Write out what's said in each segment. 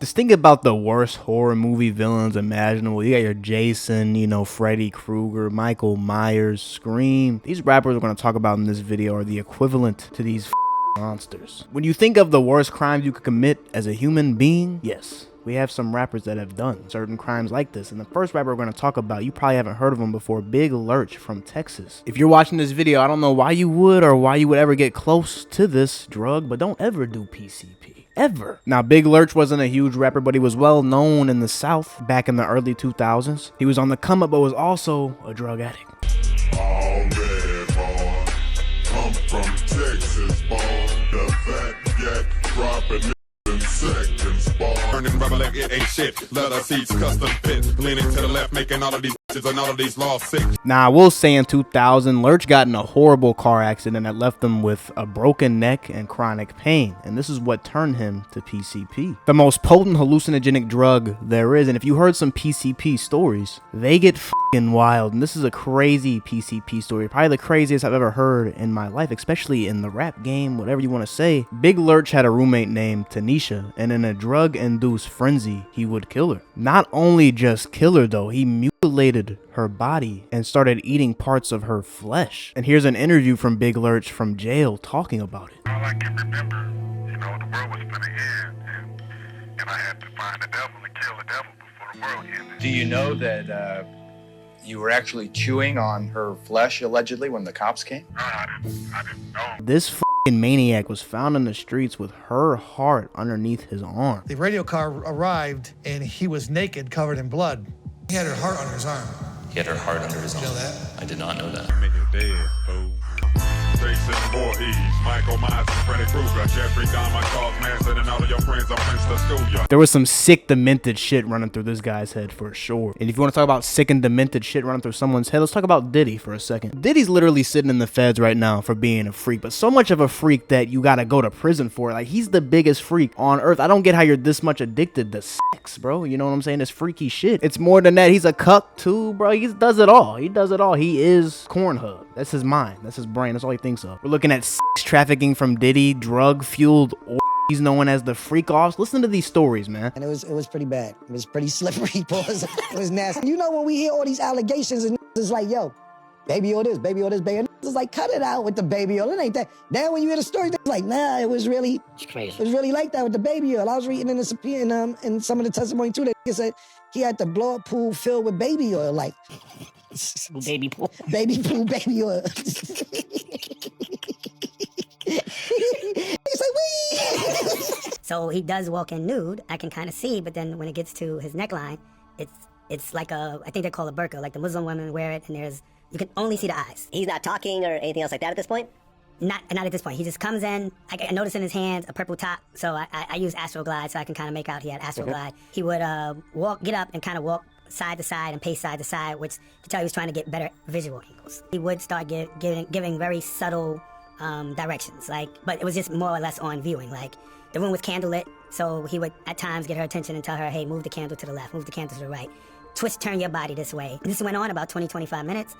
Just think about the worst horror movie villains imaginable. You got your Jason, you know, Freddy Krueger, Michael Myers, Scream. These rappers we're going to talk about in this video are the equivalent to these monsters. When you think of the worst crimes you could commit as a human being, yes, we have some rappers that have done certain crimes like this. And the first rapper we're going to talk about, you probably haven't heard of him before, Big Lurch from Texas. If you're watching this video, I don't know why you would or why you would ever get close to this drug, but don't ever do PCP. Ever. Now, Big Lurch wasn't a huge rapper, but he was well known in the South back in the early 2000s. He was on the come up, but was also a drug addict. All red, boy. I'm from Texas, boy. The fat yak dropping in seconds, boy. Turning rubber like it ain't shit. Leather seats, custom fit. Leaning to the left, making all of these and all of these laws sick. Now, I will say in 2000, Lurch got in a horrible car accident that left him with a broken neck and chronic pain. And this is what turned him to PCP. The most potent hallucinogenic drug there is. And if you heard some PCP stories, they get f***ing wild. And this is a crazy PCP story. Probably the craziest I've ever heard in my life, especially in the rap game, whatever you want to say. Big Lurch had a roommate named Tanisha. And in a drug-induced frenzy, he would kill her. Not only just kill her, though, he mutilated her body and started eating parts of her flesh. And here's an interview from Big Lurch from jail talking about it. All I can remember, you know, the world was gonna end, and I had to find the devil and kill the devil before the world ended. Do you know that you were actually chewing on her flesh, allegedly, when the cops came? No, I didn't know. This f***ing maniac was found in the streets with her heart underneath his arm. The radio car arrived, and he was naked, covered in blood. He had her heart under his arm. He had her heart under his arm. You know that? I did not know that. Make it dead, fool. Jason Voorhees, Michael Myers, and Freddy Krueger, Jeffrey Dahmer, Charles Manson, and all of your friends are Prince to school ya. There was some sick, demented shit running through this guy's head for sure. And if you want to talk about sick and demented shit running through someone's head, let's talk about Diddy for a second. Diddy's literally sitting in the feds right now for being a freak, but so much of a freak that you gotta go to prison for it. Like, he's the biggest freak on earth. I don't get how you're this much addicted to sex, bro. You know what I'm saying? It's freaky shit. It's more than that. He's a cuck too, bro. He does it all. He does it all. He is Cornhub. That's his mind. That's his brain. That's all he thinks of. We're looking at sex trafficking from Diddy, drug-fueled orgies known as the freak-offs. Listen to these stories, man. And it was pretty bad. It was pretty slippery, boys. It was nasty. You know, when we hear all these allegations and it's like, yo, baby oil this, baby oil this, baby. It's like, cut it out with the baby oil. It ain't that. Then when you hear the story, it's like, nah, it was really, It's crazy. it was really like that with the baby oil. I was reading in the in some of the testimony too that he said he had the blow up pool filled with baby oil, like Baby pool. baby pool, baby oil. He's like, wee. So he does walk in nude. I can kind of see, but then when it gets to his neckline, it's like a, I think they call it burqa, like the Muslim women wear it, and you can only see the eyes. He's not talking or anything else like that at this point? Not at this point. He just comes in. I notice in his hands a purple top, so I use Astroglide so I can kind of make out he had Astroglide. He would get up and kind of walk side to side and pace side to side, which to tell he was trying to get better visual angles. He would start giving very subtle directions, but it was just more or less on viewing. Like, the room was candlelit, so he would at times get her attention and tell her, hey, move the candle to the left, move the candle to the right, turn your body this way. This went on about 20-25 minutes.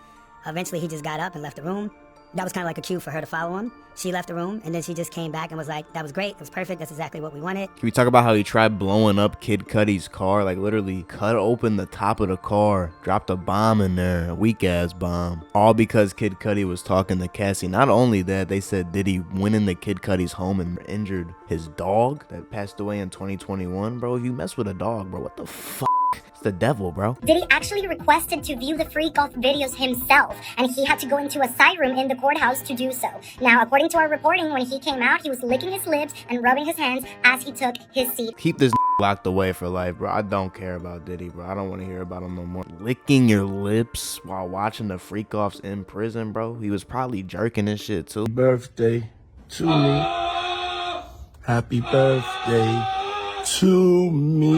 Eventually he just got up and left the room. That was kind of like a cue for her to follow him. She left the room, and then she just came back and was like, that was great, it was perfect, that's exactly what we wanted. Can we talk about how he tried blowing up Kid Cudi's car? Like, literally cut open the top of the car, dropped a bomb in there, a weak-ass bomb. All because Kid Cudi was talking to Cassie. Not only that, they said Diddy went into Kid Cudi's home and injured his dog that passed away in 2021. Bro, if you mess with a dog, bro, what the fuck? It's the devil, bro. Diddy actually requested to view the freak-off videos himself, and he had to go into a side room in the courthouse to do so. Now, according to our reporting, when he came out, he was licking his lips and rubbing his hands as he took his seat. Keep this locked away for life, bro. I don't care about Diddy, bro. I don't want to hear about him no more. Licking your lips while watching the freak-offs in prison, bro. He was probably jerking and shit, too. Birthday to me. Happy birthday to me.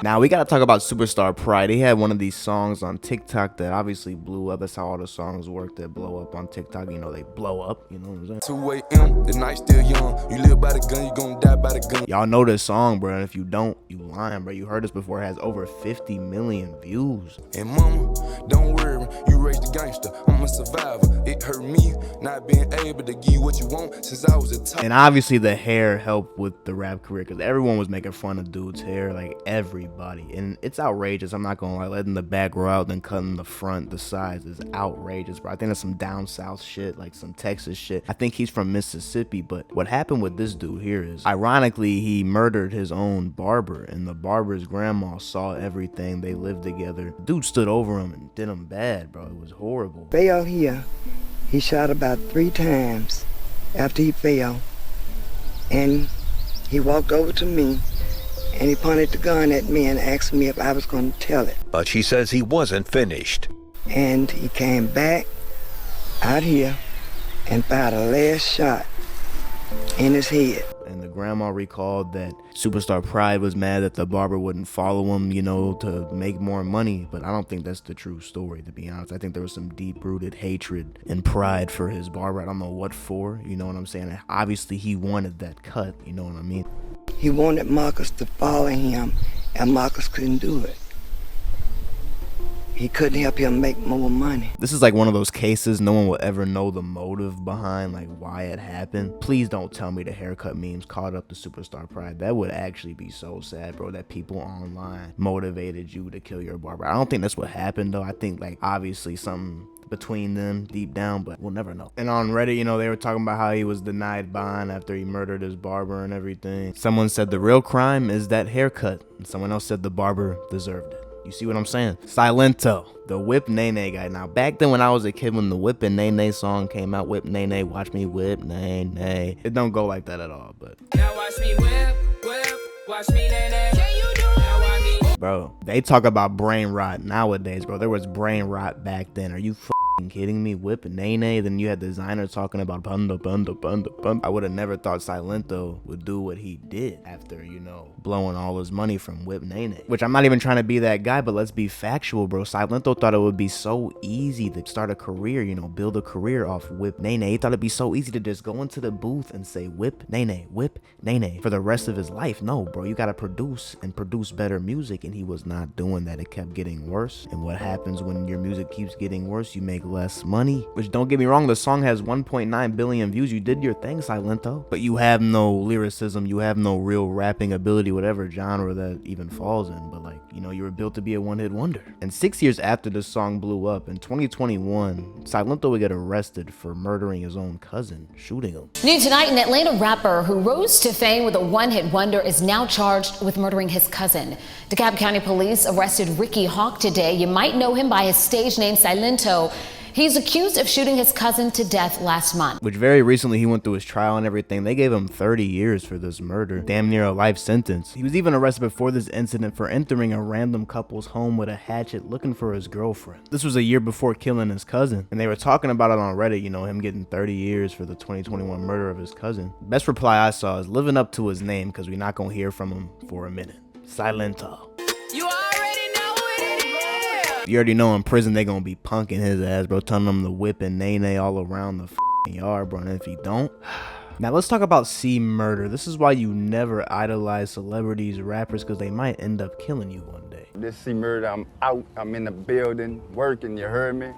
Now we gotta talk about Superstar Pride. He had one of these songs on TikTok that obviously blew up. That's how all the songs work that blow up on TikTok. You know, they blow up. You know what I'm saying? 2 a.m. The night still young. You live by the gun, you gon' die by the gun. Y'all know this song, bro. And if you don't, you lying, bro. You heard this before. It has over 50 million views. And mama, don't worry, you raised a gangster. I'm a survivor. It hurt me not being able to give you what you want since I was a top. And obviously the hair helped with the rap career because everyone was making fun fun of dude's hair, like everybody. And it's outrageous. I'm not gonna lie, letting the back grow out, then cutting the front, the sides is outrageous, bro. I think that's some down south shit, like some Texas shit. I think he's from Mississippi, but what happened with this dude here is, ironically, he murdered his own barber, and the barber's grandma saw everything. They lived together. Dude stood over him and did him bad, bro. It was horrible. Fell here. He shot about 3 times after he fell. And he walked over to me and he pointed the gun at me and asked me if I was going to tell it. But she says he wasn't finished. And he came back out here and fired a last shot in his head. And the grandma recalled that Superstar Pride was mad that the barber wouldn't follow him, you know, to make more money. But I don't think that's the true story, to be honest. I think there was some deep-rooted hatred and pride for his barber. I don't know what for, you know what I'm saying? Obviously, he wanted that cut, you know what I mean? He wanted Marcus to follow him, and Marcus couldn't do it. He couldn't help him make more money. This is like one of those cases no one will ever know the motive behind, like why it happened. Please don't tell me the haircut memes caught up to Superstar Pride. That would actually be so sad, bro, that people online motivated you to kill your barber. I don't think that's what happened, though. I think, like, obviously something between them deep down, but we'll never know. And on Reddit, you know, they were talking about how he was denied bond after he murdered his barber and everything. Someone said the real crime is that haircut, and someone else said the barber deserved it. You see what I'm saying? Silento, the Whip Nene guy. Now, back then when I was a kid, when the Whip and Nene song came out, Whip Nene, watch me whip Nene, it don't go like that at all, but now watch me whip, watch me Nene. Can you do it? Bro, they talk about brain rot nowadays, bro. There was brain rot back then. Are you kidding me? Whip Nene, then you had Designer talking about bunda. I would have never thought Silento would do what he did after, you know, blowing all his money from Whip Nene. Which I'm not even trying to be that guy, but let's be factual, bro. Silento thought it would be so easy to start a career, you know, build a career off Whip Nene. He thought it'd be so easy to just go into the booth and say Whip Nene for the rest of his life. No, bro, you gotta produce and produce better music, and he was not doing that. It kept getting worse. And what happens when your music keeps getting worse? You make less money. Which, don't get me wrong, the song has 1.9 billion views. You did your thing, Silento, but you have no lyricism, you have no real rapping ability, whatever genre that even falls in. But, like, you know, you were built to be a one-hit wonder. And 6 years after this song blew up in 2021, Silento would get arrested for murdering his own cousin, shooting him. New tonight, an Atlanta rapper who rose to fame with a one-hit wonder is now charged with murdering his cousin. DeKalb County Police arrested Ricky Hawk today. You might know him by his stage name Silento. He's accused of shooting his cousin to death last month. Which very recently he went through his trial and everything. They gave him 30 years for this murder. Damn near a life sentence. He was even arrested before this incident for entering a random couple's home with a hatchet looking for his girlfriend. This was a year before killing his cousin. And they were talking about it on Reddit, you know, him getting 30 years for the 2021 murder of his cousin. Best reply I saw is living up to his name, because we're not gonna hear from him for a minute. Silento. You already know in prison they gonna be punking his ass, bro, telling him to whip and Nene all around the yard, bro. And if he don't, now let's talk about C Murder. This is why you never idolize celebrities, rappers, because they might end up killing you one day. This C Murder, I'm out, I'm in the building, working, you heard me?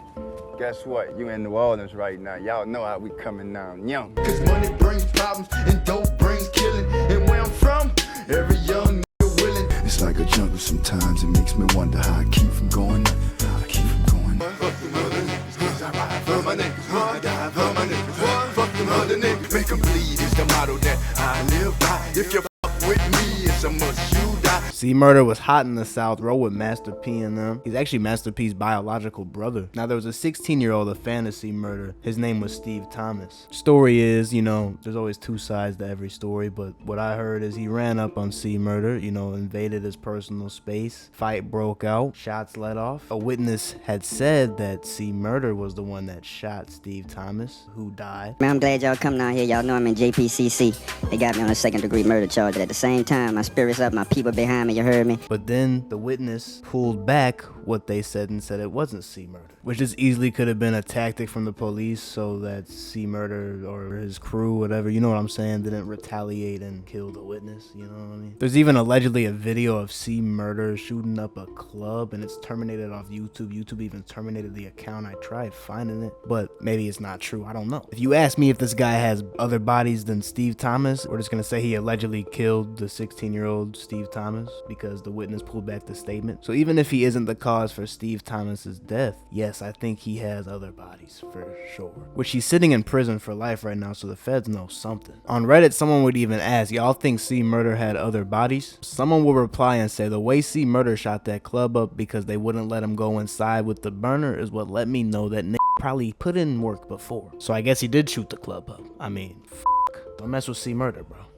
Guess what? You in New Orleans right now. Y'all know how we coming down young. Cause money brings problems and dope brings killing. And where I'm from, every young nigga willing. It's like a jungle sometimes. It makes me wonder how I keep from going up. How I keep from going up. Fuck them other niggas, I ride for my niggas, I die for my niggas. Fuck them other niggas, make them bleed is the motto that I live by. If you fuck with me, it's a must you die. C Murder was hot in the South, roll with Master P and them. He's actually Master P's biological brother. Now, there was a 16-year-old, a fan of C Murder. His name was Steve Thomas. Story is, you know, there's always two sides to every story, but what I heard is he ran up on C Murder, you know, invaded his personal space. Fight broke out, shots let off. A witness had said that C Murder was the one that shot Steve Thomas, who died. Man, I'm glad y'all come down here. Y'all know I'm in JPCC. They got me on a second-degree murder charge. But at the same time, my spirit's up, my people behind me, you heard me? But then the witness pulled back what they said and said it wasn't C Murder, which just easily could have been a tactic from the police so that C Murder or his crew, whatever, you know what I'm saying, didn't retaliate and kill the witness, you know what I mean? There's even allegedly a video of C Murder shooting up a club, and it's terminated off YouTube. YouTube even terminated the account. I tried finding it, but maybe it's not true. I don't know. If you ask me if this guy has other bodies than Steve Thomas, we're just gonna say he allegedly killed the 16-year-old Steve Thomas because the witness pulled back the statement. So even if he isn't the cause for Steve Thomas's death, yes, I think he has other bodies for sure. Which he's sitting in prison for life right now, so the feds know something. On Reddit, someone would even ask, y'all think C Murder had other bodies? Someone will reply and say, the way C Murder shot that club up because they wouldn't let him go inside with the burner is what let me know that probably put in work before. So I guess he did shoot the club up. I mean, don't mess with C Murder, bro.